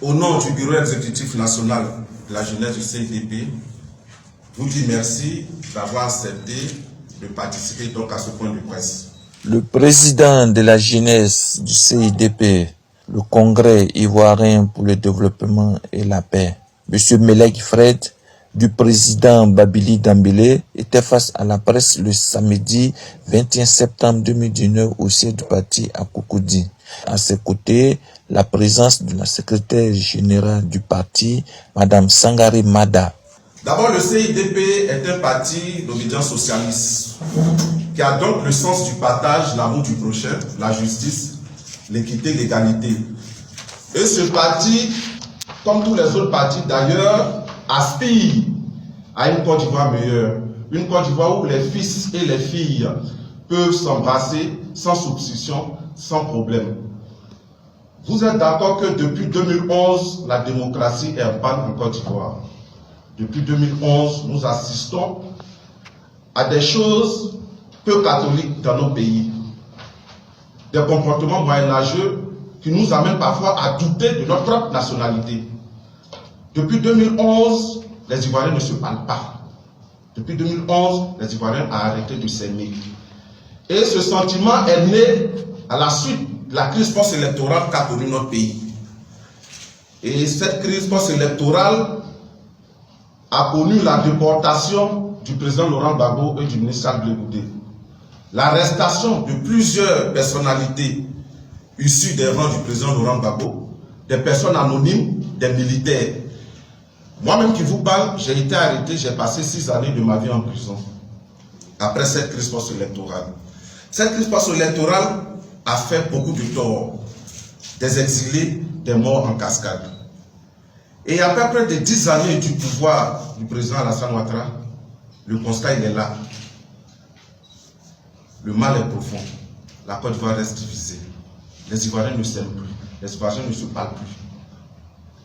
au nom du bureau exécutif national de la jeunesse du CIDP, vous dis merci d'avoir accepté de participer donc à ce point de presse. Le président de la jeunesse du CIDP, le Congrès ivoirien pour le développement et la paix, M. Melek Fred, du président Babili Dambélé, était face à la presse le samedi 21 septembre 2019 au siège du parti à Cocody. À ses côtés, la présence de la secrétaire générale du parti, Mme Sangari Mada. D'abord, le CIDP est un parti d'obédience socialiste qui a donc le sens du partage, l'amour du prochain, la justice, l'équité, l'égalité. Et ce parti, comme tous les autres partis d'ailleurs, aspire à une Côte d'Ivoire meilleure. Une Côte d'Ivoire où les fils et les filles peuvent s'embrasser sans souscription, sans problème. Vous êtes d'accord que depuis 2011, la démocratie est en panne en Côte d'Ivoire. Depuis 2011, nous assistons à des choses peu catholiques dans nos pays. Des comportements moyenâgeux qui nous amènent parfois à douter de notre propre nationalité. Depuis 2011, les Ivoiriens ne se parlent pas. Depuis 2011, les Ivoiriens ont arrêté de s'aimer. Et ce sentiment est né à la suite de la crise post-électorale qu'a connue notre pays. Et cette crise post-électorale a connu la déportation du président Laurent Gbagbo et du ministre Blé Goudé. L'arrestation de plusieurs personnalités issues des rangs du président Laurent Gbagbo, des personnes anonymes, des militaires. Moi-même qui vous parle, j'ai été arrêté, j'ai passé 6 années de ma vie en prison après cette crise post-électorale. Cette crise post-électorale a fait beaucoup de tort. Des exilés, des morts en cascade. Et après près de 10 années du pouvoir du président Alassane Ouattara, le constat il est là. Le mal est profond. La Côte d'Ivoire reste divisée. Les Ivoiriens ne s'aiment plus. Les Ivoiriens ne se parlent plus.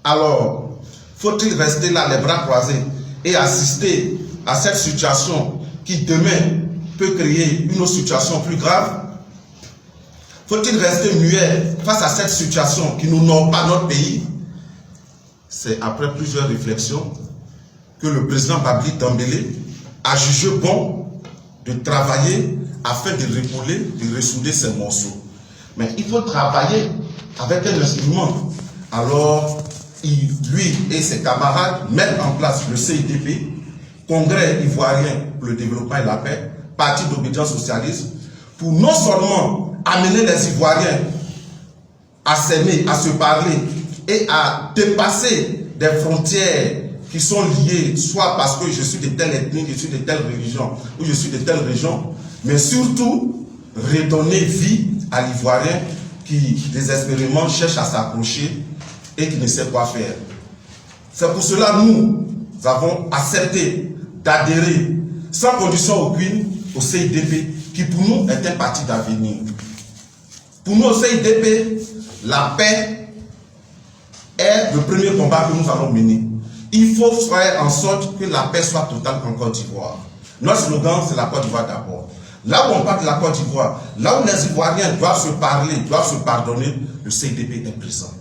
Alors, faut-il rester là les bras croisés et assister à cette situation qui demain peut créer une autre situation plus grave? Faut-il rester muet face à cette situation qui n'honore pas notre pays? C'est après plusieurs réflexions que le président Babili Dambélé a jugé bon de travailler afin de repouler, de ressouder ces morceaux. Mais il faut travailler avec un instrument. Alors, lui et ses camarades mettent en place le CIDP, Congrès ivoirien pour le développement et la paix, parti d'obédience socialiste, pour non seulement amener les Ivoiriens à s'aimer, à se parler et à dépasser des frontières qui sont liées, soit parce que je suis de telle ethnie, je suis de telle religion, ou je suis de telle région, mais surtout redonner vie à l'Ivoirien qui désespérément cherche à s'approcher et qui ne sait quoi faire. C'est pour cela que nous avons accepté d'adhérer sans condition aucune au CIDP, qui pour nous est un parti d'avenir. Pour nous au CIDP, la paix est le premier combat que nous allons mener. Il faut faire en sorte que la paix soit totale en Côte d'Ivoire. Notre slogan, c'est la Côte d'Ivoire d'abord. Là où on parle de la Côte d'Ivoire, là où les Ivoiriens doivent se parler, doivent se pardonner, le CIDP est présent.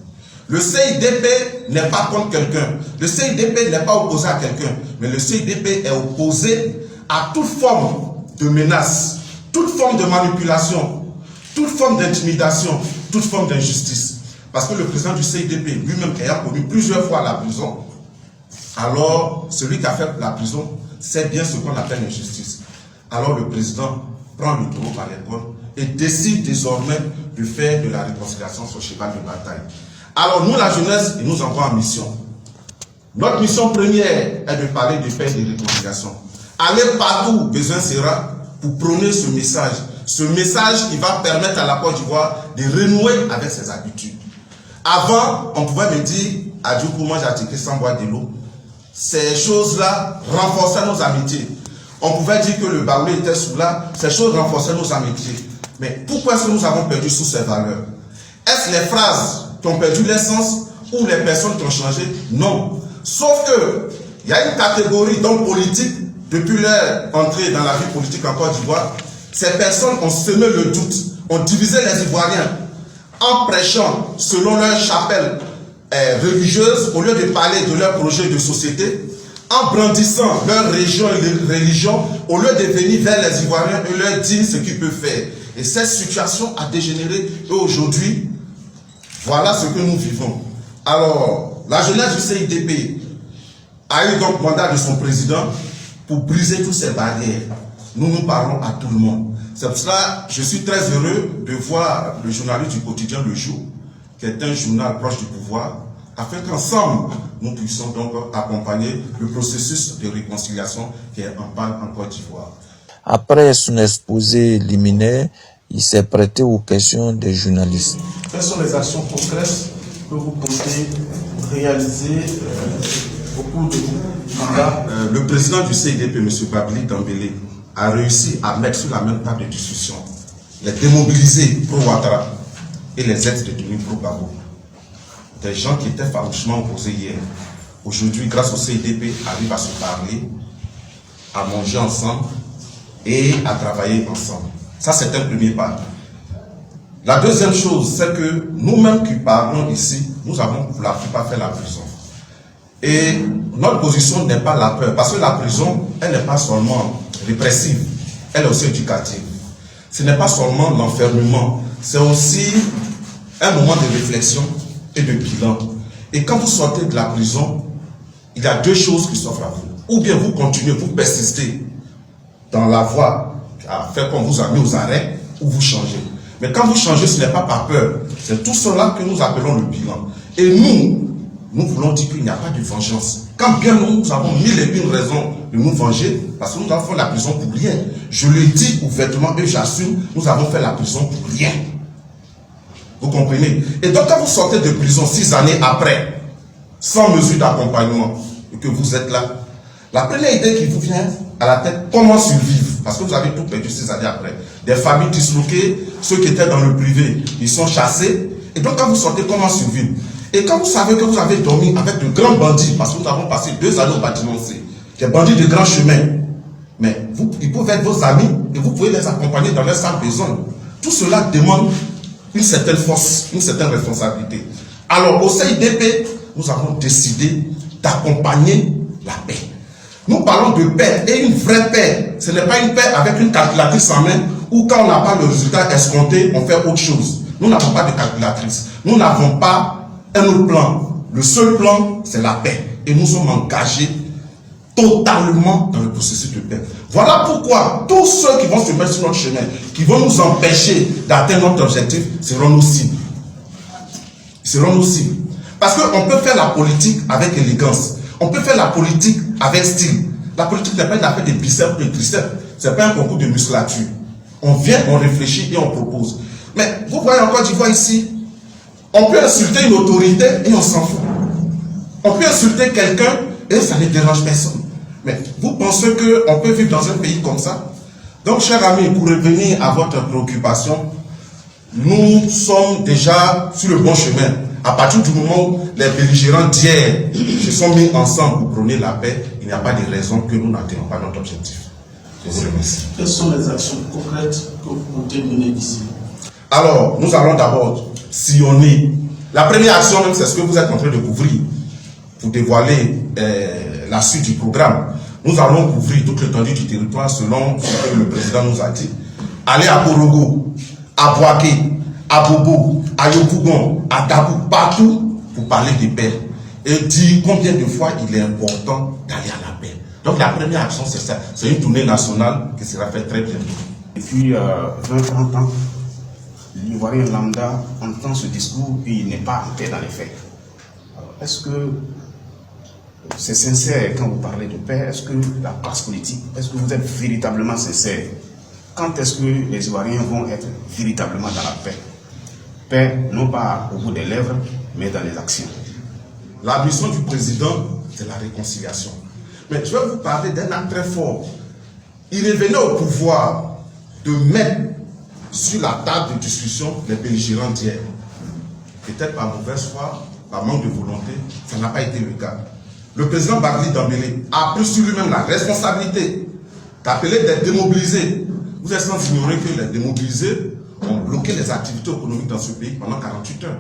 Le CIDP n'est pas contre quelqu'un. Le CIDP n'est pas opposé à quelqu'un. Mais le CIDP est opposé à toute forme de menace, toute forme de manipulation, toute forme d'intimidation, toute forme d'injustice. Parce que le président du CIDP, lui-même ayant connu plusieurs fois la prison, alors celui qui a fait la prison sait bien ce qu'on appelle l'injustice. Alors le président prend le taureau par les cornes et décide désormais de faire de la réconciliation son cheval de bataille. Alors nous, la jeunesse, il nous envoie en mission. Notre mission première est de parler de paix et de réconciliation. Aller partout où besoin sera pour prôner ce message. Ce message qui va permettre à la Côte d'Ivoire de renouer avec ses habitudes. Avant, on pouvait me dire, adieu pour moi, j'ai attaqué sans boire de l'eau. Ces choses-là renforçaient nos amitiés. On pouvait dire que le Baoulé était sous là, ces choses renforçaient nos amitiés. Mais pourquoi est-ce que nous avons perdu sous ces valeurs? Est-ce les phrases qui ont perdu l'essence ou les personnes qui ont changé? Non. Sauf que il y a une catégorie d'hommes politiques, depuis leur entrée dans la vie politique en Côte d'Ivoire, ces personnes ont semé le doute, ont divisé les Ivoiriens en prêchant selon leur chapelle religieuses, au lieu de parler de leur projet de société, en brandissant leur religion, au lieu de venir vers les Ivoiriens et leur dire ce qu'ils peuvent faire. Et cette situation a dégénéré et aujourd'hui, voilà ce que nous vivons. Alors, la jeunesse du CIDP a eu donc mandat de son président pour briser toutes ces barrières. Nous parlons à tout le monde. C'est pour cela que je suis très heureux de voir le journaliste du quotidien Le Jour, qui est un journal proche du pouvoir, afin qu'ensemble, nous puissions donc accompagner le processus de réconciliation qui est en panne en Côte d'Ivoire. Après son exposé liminaire, il s'est prêté aux questions des journalistes. Quelles sont les actions concrètes que vous comptez réaliser au cours de vos mandats? Le président du CIDP, M. Babili Dambélé, a réussi à mettre sur la même table de discussion les démobilisés pro-Ouattara et les ex-détenus pro-Gbagbo. Des gens qui étaient farouchement opposés hier. Aujourd'hui, grâce au CIDP, arrivent à se parler, à manger ensemble et à travailler ensemble. Ça, c'est un premier pas. La deuxième chose, c'est que nous-mêmes qui parlons ici, nous avons pour la plupart fait la prison. Et notre position n'est pas la peur, parce que la prison, elle n'est pas seulement répressive, elle est aussi éducative. Ce n'est pas seulement l'enfermement, c'est aussi un moment de réflexion et de bilan. Et quand vous sortez de la prison, il y a deux choses qui s'offrent à vous. Ou bien vous continuez, vous persistez dans la voie à faire qu'on vous a mis aux arrêts, ou vous changez. Mais quand vous changez, ce n'est pas par peur. C'est tout cela que nous appelons le bilan. Et nous voulons dire qu'il n'y a pas de vengeance. Quand bien nous avons mille et une raisons de nous venger, parce que nous avons fait la prison pour rien. Je le dis ouvertement et j'assume, nous avons fait la prison pour rien. Vous comprenez? Et donc quand vous sortez de prison 6 années après, sans mesure d'accompagnement, et que vous êtes là, la première idée qui vous vient à la tête, comment survivre? Parce que vous avez tout perdu 6 années après. Des familles disloquées, ceux qui étaient dans le privé, ils sont chassés. Et donc quand vous sortez, comment survivre? Et quand vous savez que vous avez dormi avec de grands bandits, parce que nous avons passé 2 années au bâtiment C, des bandits de grands chemins, mais ils peuvent être vos amis et vous pouvez les accompagner dans leur salle besoin. Tout cela demande une certaine force, une certaine responsabilité. Alors au CIDP, nous avons décidé d'accompagner la paix. Nous parlons de paix et une vraie paix. Ce n'est pas une paix avec une calculatrice en main où quand on n'a pas le résultat escompté, on fait autre chose. Nous n'avons pas de calculatrice. Nous n'avons pas un autre plan. Le seul plan, c'est la paix. Et nous sommes engagés totalement dans le processus de paix. Voilà pourquoi tous ceux qui vont se mettre sur notre chemin, qui vont nous empêcher d'atteindre notre objectif, seront nos cibles. Seront nos cibles. Parce qu'on peut faire la politique avec élégance. On peut faire la politique avec style. La politique n'est pas une affaire de biceps et de triceps. Ce n'est pas un concours de musculature. On vient, on réfléchit et on propose. Mais vous voyez en Côte d'Ivoire ici, on peut insulter une autorité et on s'en fout. On peut insulter quelqu'un et ça ne dérange personne. Mais vous pensez qu'on peut vivre dans un pays comme ça? Donc, chers amis, pour revenir à votre préoccupation, nous sommes déjà sur le bon chemin. À partir du moment où les belligérants d'hier se sont mis ensemble pour prôner la paix, il n'y a pas de raison que nous n'atteignons pas notre objectif. Je vous remercie. Quelles sont les actions concrètes que vous comptez mener d'ici? Alors, nous allons d'abord sillonner. La première action, même, c'est ce que vous êtes en train de couvrir pour dévoiler la suite du programme. Nous allons couvrir toute l'étendue du territoire selon ce que le président nous a dit. Aller à Korogo, à Boaké, à Bobo, à Yopougon, à Dabou, partout pour parler de paix et dire combien de fois il est important d'aller à la paix. Donc la première action, c'est ça. C'est une tournée nationale qui sera faite très bientôt. Depuis 20-30 ans, l'Ivoirien lambda entend ce discours et il n'est pas en paix dans les faits. Est-ce que c'est sincère quand vous parlez de paix? Est-ce que la classe politique, est-ce que vous êtes véritablement sincère? Quand est-ce que les Ivoiriens vont être véritablement dans la paix? Paix, non pas au bout des lèvres, mais dans les actions. La mission du président, c'est la réconciliation. Mais je vais vous parler d'un acte très fort. Il revenait au pouvoir de mettre sur la table de discussion les belligérants d'hier. Peut-être par mauvaise foi, par manque de volonté, ça n'a pas été le cas. Le président Babili Dambélé a pris sur lui-même la responsabilité d'appeler des démobilisés. Vous êtes sans ignorer que les démobilisés ont bloqué les activités économiques dans ce pays pendant 48 heures.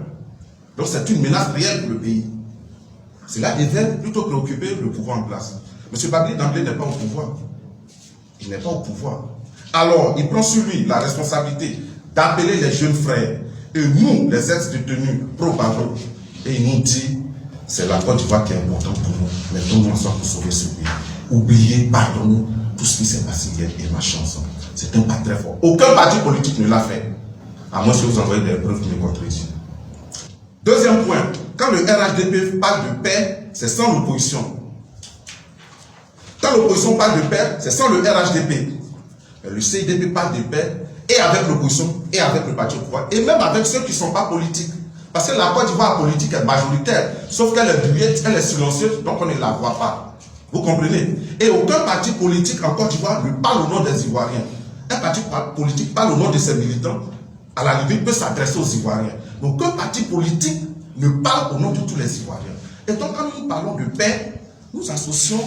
Donc c'est une menace réelle pour le pays. Cela devait plutôt préoccuper le pouvoir en place. M. Babili d'emblée n'est pas au pouvoir. Il n'est pas au pouvoir. Alors, il prend sur lui la responsabilité d'appeler les jeunes frères et nous, les ex-détenus pro-Gbagbo, et il nous dit c'est la Côte d'Ivoire qui est importante pour nous. Mettons-nous ensemble pour sauver ce pays. Oubliez, pardonnez tout ce qui s'est passé hier et marchez ensemble. C'est un pas très fort. Aucun parti politique ne l'a fait. À moins que vous envoyez des preuves qui me contredisent. Deuxième point, quand le RHDP parle de paix, c'est sans l'opposition. Quand l'opposition parle de paix, c'est sans le RHDP. Le CIDP parle de paix et avec l'opposition et avec le parti au pouvoir et même avec ceux qui ne sont pas politiques. Parce que la Côte d'Ivoire politique est majoritaire, sauf qu'elle est bruyette, elle est silencieuse, donc on ne la voit pas. Vous comprenez? Et aucun parti politique en Côte d'Ivoire ne parle au nom des Ivoiriens. Un parti politique parle au nom de ses militants, à la limite peut s'adresser aux Ivoiriens. Donc aucun parti politique ne parle au nom de tous les Ivoiriens. Et donc quand nous parlons de paix, nous associons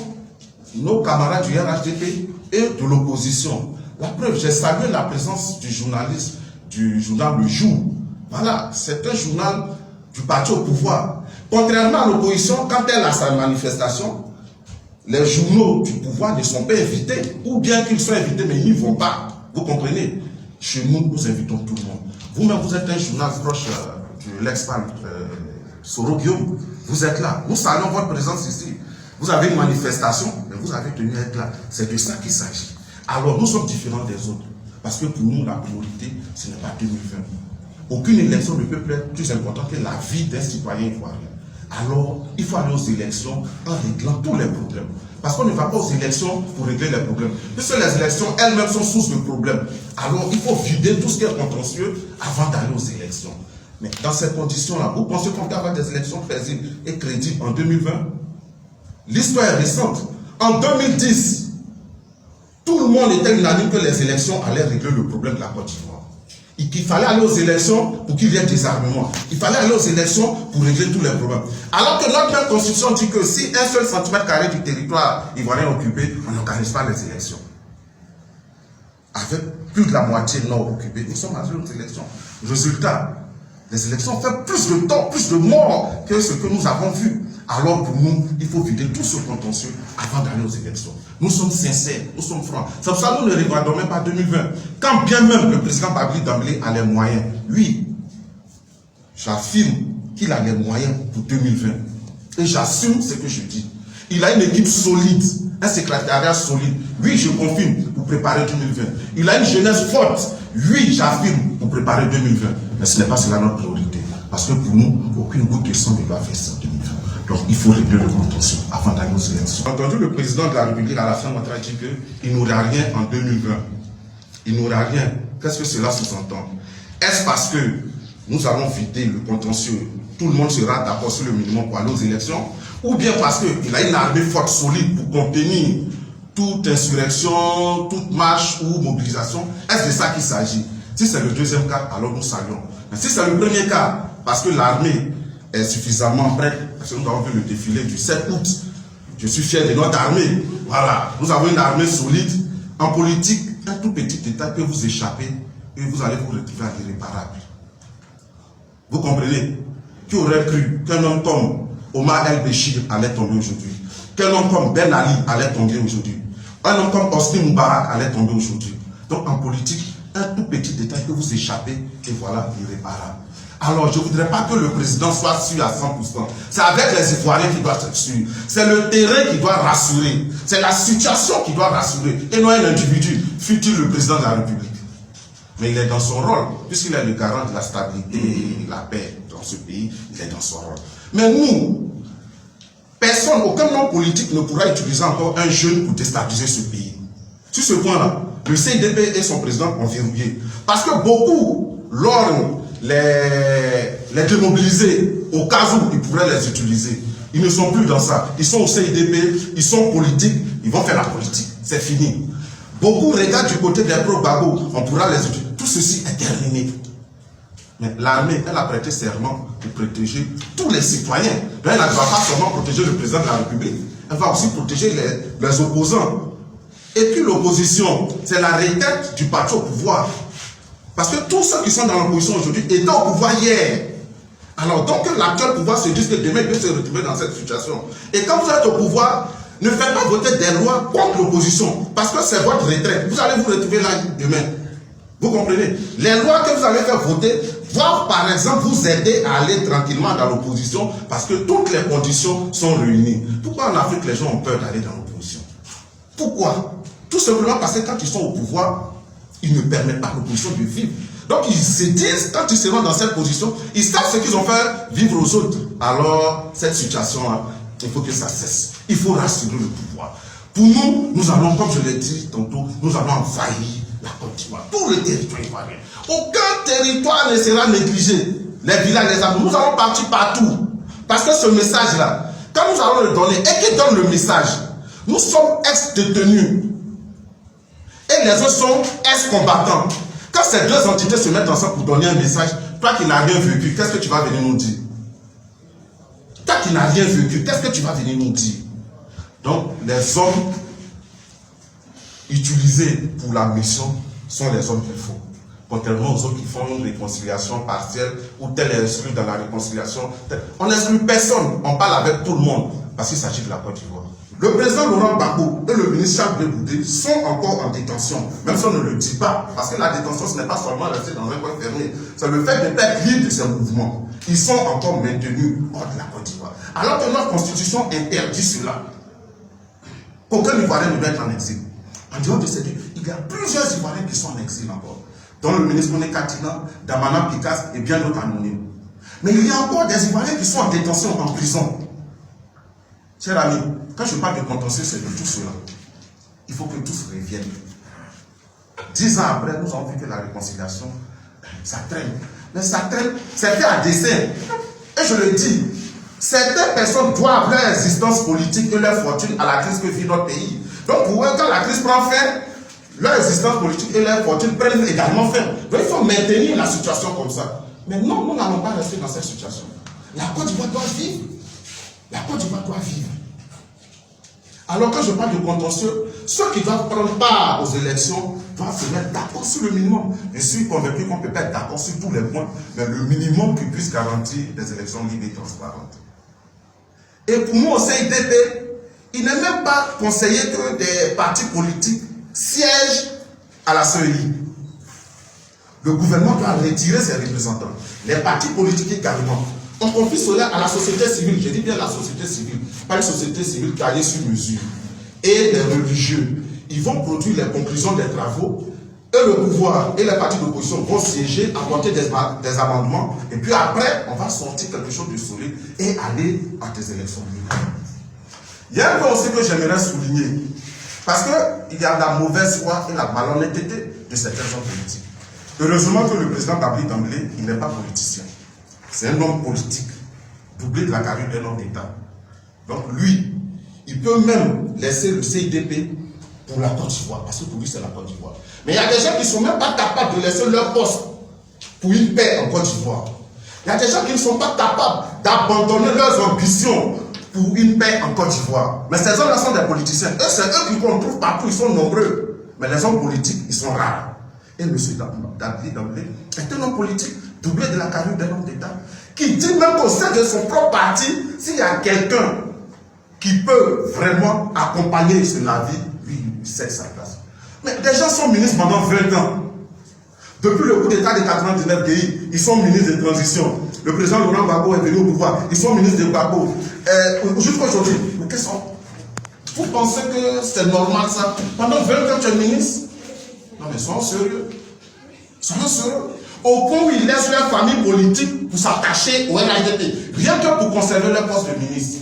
nos camarades du RHDP et de l'opposition. La preuve, j'ai salué la présence du journaliste du journal Le Jour. Voilà, c'est un journal du parti au pouvoir. Contrairement à l'opposition, quand elle a sa manifestation, les journaux du pouvoir ne sont pas invités, ou bien qu'ils soient invités, mais ils n'y vont pas. Vous comprenez? Chez nous, nous invitons tout le monde. Vous-même, vous êtes un journal proche de l'ex-parle Soro Guillaume. Vous êtes là. Nous saluons votre présence ici. Vous avez une manifestation, mais vous avez tenu à être là. C'est de ça qu'il s'agit. Alors, nous sommes différents des autres. Parce que pour nous, la priorité, ce n'est pas 2020. Aucune élection ne peut être plus importante que la vie d'un citoyen ivoirien. Alors, il faut aller aux élections en réglant tous les problèmes. Parce qu'on ne va pas aux élections pour régler les problèmes. Puisque les élections elles-mêmes sont source de problèmes. Alors, il faut vider tout ce qui est contentieux avant d'aller aux élections. Mais dans ces conditions-là, vous pensez qu'on peut avoir des élections paisibles et crédibles en 2020? L'histoire est récente. En 2010, tout le monde était unanime que les élections allaient régler le problème de la Côte d'Ivoire. Et qu'il fallait aller aux élections pour qu'il y ait des armements. Il fallait aller aux élections pour régler tous les problèmes. Alors que notre même constitution dit que si un seul centimètre carré du territoire ivoirien est occupé, on n'organise pas les élections. Avec plus de la moitié nord occupée, nous sommes arrivés aux élections. Résultat, les élections font plus de temps, plus de morts que ce que nous avons vu. Alors pour nous, il faut vider tout ce contentieux avant d'aller aux élections. Nous sommes sincères, nous sommes francs. C'est pour ça que nous ne regardons même pas 2020. Quand bien même le président Babili d'emblée a les moyens, oui, j'affirme qu'il a les moyens pour 2020. Et j'assume ce que je dis. Il a une équipe solide, un secrétariat solide. Oui, je confirme pour préparer 2020. Il a une jeunesse forte. Oui, j'affirme pour préparer 2020. Mais ce n'est pas cela notre priorité. Parce que pour nous, aucune goutte de sang ne doit faire ça en 2020. Donc il faut régler le contentieux avant d'aller aux élections. J'ai entendu le président de la République à la fin de dire qu'il n'aura rien en 2020. Il n'aura rien. Qu'est-ce que cela sous-entend? Est-ce parce que nous allons vider le contentieux, tout le monde sera d'accord sur le minimum pour aller aux élections? Ou bien parce qu'il a une armée forte, solide pour contenir toute insurrection, toute marche ou mobilisation? Est-ce de ça qu'il s'agit? Si c'est le deuxième cas, alors nous saluons. Mais si c'est le premier cas, parce que l'armée est suffisamment prête, parce que nous avons vu le défilé du 7 août, je suis fier de notre armée. Voilà, nous avons une armée solide. En politique, un tout petit détail peut vous échapper et vous allez vous retrouver à l'irréparable. Vous comprenez? Qui aurait cru qu'un homme comme Omar El-Béchir allait tomber aujourd'hui? Qu'un homme comme Ben Ali allait tomber aujourd'hui? Un homme comme Hosni Moubarak allait tomber aujourd'hui? Donc en politique, un tout petit détail peut vous échapper et voilà l'irréparable. Alors, je ne voudrais pas que le président soit sûr à 100%. C'est avec les Ivoiriens qu'il doit être sûr. C'est le terrain qui doit rassurer. C'est la situation qui doit rassurer. Et non un individu, fut-il le président de la République. Mais il est dans son rôle, puisqu'il est le garant de la stabilité et de la paix dans ce pays. Il est dans son rôle. Mais nous, personne, aucun homme politique ne pourra utiliser encore un jeune pour déstabiliser ce pays. Sur ce point-là, le CIDP et son président ont verrouillé. Parce que beaucoup, lors les démobiliser au cas où ils pourraient les utiliser. Ils ne sont plus dans ça. Ils sont au CIDP, ils sont politiques, ils vont faire la politique. C'est fini. Beaucoup regardent du côté des pro-Gbagbo, on pourra les utiliser. Tout ceci est terminé. Mais l'armée, elle a prêté serment pour protéger tous les citoyens. Donc elle ne va pas seulement protéger le président de la République, elle va aussi protéger les opposants. Et puis l'opposition, c'est la requête du parti au pouvoir. Parce que tous ceux qui sont dans l'opposition aujourd'hui étaient au pouvoir hier. Alors, donc, l'actuel pouvoir se dit que demain, il peut se retrouver dans cette situation. Et quand vous êtes au pouvoir, ne faites pas voter des lois contre l'opposition, parce que c'est votre retraite. Vous allez vous retrouver là demain. Vous comprenez? Les lois que vous allez faire voter doivent, par exemple, vous aider à aller tranquillement dans l'opposition, parce que toutes les conditions sont réunies. Pourquoi en Afrique, les gens ont peur d'aller dans l'opposition? Pourquoi? Tout simplement parce que quand ils sont au pouvoir, ils ne permettent pas à l'opposition de vivre. Donc ils se disent, quand ils seront dans cette position, ils savent ce qu'ils ont fait vivre aux autres. Alors, cette situation-là, il faut que ça cesse. Il faut rassurer le pouvoir. Pour nous, nous allons, comme je l'ai dit tantôt, nous allons envahir la Côte d'Ivoire, tout le territoire ivoirien. Aucun territoire ne sera négligé. Les villages, les amis, nous allons partir partout. Parce que ce message-là, quand nous allons le donner, et qui donne le message, nous sommes ex-détenus. Et les autres sont ex-combattants. Quand ces deux entités se mettent ensemble pour donner un message, toi qui n'as rien vécu, qu'est-ce que tu vas venir nous dire? Toi qui n'as rien vécu, qu'est-ce que tu vas venir nous dire? Donc, les hommes utilisés pour la mission sont les hommes qu'il faut. Contrairement aux autres qui font une réconciliation partielle ou tel est exclu dans la réconciliation. On n'exclut personne, on parle avec tout le monde parce qu'il s'agit de la Côte d'Ivoire. Le président Laurent Gbagbo et le ministre Charles Blé Goudé sont encore en détention, même si on ne le dit pas, parce que la détention ce n'est pas seulement rester dans un coin fermé, c'est le fait de être libre de ces mouvements. Ils sont encore maintenus hors de la Côte d'Ivoire. Alors que notre constitution interdit cela. Qu'aucun Ivoirien ne doit être en exil. En dehors de ces deux, il y a plusieurs Ivoiriens qui sont en exil encore, dont le ministre Moné Katina, Damana Picasse et bien d'autres anonymes. Mais il y a encore des Ivoiriens qui sont en détention, en prison. Chers amis, quand je parle de contentieux, c'est de tout cela. Il faut que tous reviennent. 10 ans après, nous avons vu que la réconciliation, ça traîne. Mais ça traîne, c'est fait à dessein. Et je le dis, certaines personnes doivent leur existence politique et leur fortune à la crise que vit notre pays. Donc pour eux, quand la crise prend fin, leur existence politique et leur fortune prennent également fin. Donc il faut maintenir la situation comme ça. Mais non, nous n'allons pas rester dans cette situation. La Côte d'Ivoire doit vivre. La Côte d'Ivoire doit vivre. Alors quand je parle de contentieux, ceux qui doivent prendre part aux élections doivent se mettre d'accord sur le minimum. Je suis convaincu qu'on ne peut pas être d'accord sur tous les points, mais le minimum qui puisse garantir des élections libres et transparentes. Et pour nous au CIDP, il n'est même pas conseillé que des partis politiques siègent à la CEI. Le gouvernement doit retirer ses représentants. Les partis politiques également. On confie cela à la société civile, je dis bien la société civile, pas une société civile taillée sur mesure. Et les religieux, ils vont produire les conclusions des travaux, et le pouvoir et les partis d'opposition vont siéger, apporter des amendements, et puis après, on va sortir quelque chose de solide et aller à des élections libres. Il y a un point aussi que j'aimerais souligner, parce qu'il y a la mauvaise foi et la malhonnêteté de certains hommes politiques. Heureusement que le président Babli Damblé, il n'est pas politicien. C'est un homme politique, doublé de la carrière d'un homme d'État. Donc lui, il peut même laisser le CIDP pour la Côte d'Ivoire, parce que pour lui c'est la Côte d'Ivoire. Mais il y a des gens qui ne sont même pas capables de laisser leur poste pour une paix en Côte d'Ivoire. Il y a des gens qui ne sont pas capables d'abandonner leurs ambitions pour une paix en Côte d'Ivoire. Mais ces hommes-là sont des politiciens. Eux, c'est eux qu'on trouve partout, ils sont nombreux. Mais les hommes politiques, ils sont rares. Et M. Babli Damblé est un homme politique, doublé de la carrière d'un homme d'État, qui dit même qu'au sein de son propre parti, s'il y a quelqu'un qui peut vraiment accompagner ce navire, lui, il sait sa place. Mais des gens sont ministres pendant 20 ans. Depuis le coup d'État de 99 pays, ils sont ministres de transition. Le président Laurent Gbagbo est venu au pouvoir. Ils sont ministres de Gbagbo. Jusqu'à aujourd'hui, mais qu'est-ce qu'on... Vous pensez que c'est normal ça? Pendant 20 ans, tu es ministre? Non mais soyons sérieux. Soyons sérieux. Au point où ils laissent leur famille politique pour s'attacher au NIDP. Rien que pour conserver leur poste de ministre.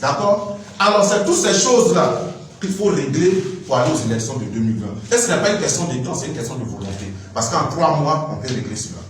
D'accord? Alors c'est toutes ces choses-là qu'il faut régler pour aller aux élections de 2020. Et ce n'est pas une question de temps, c'est une question de volonté. Parce qu'en 3 mois, on peut régler cela.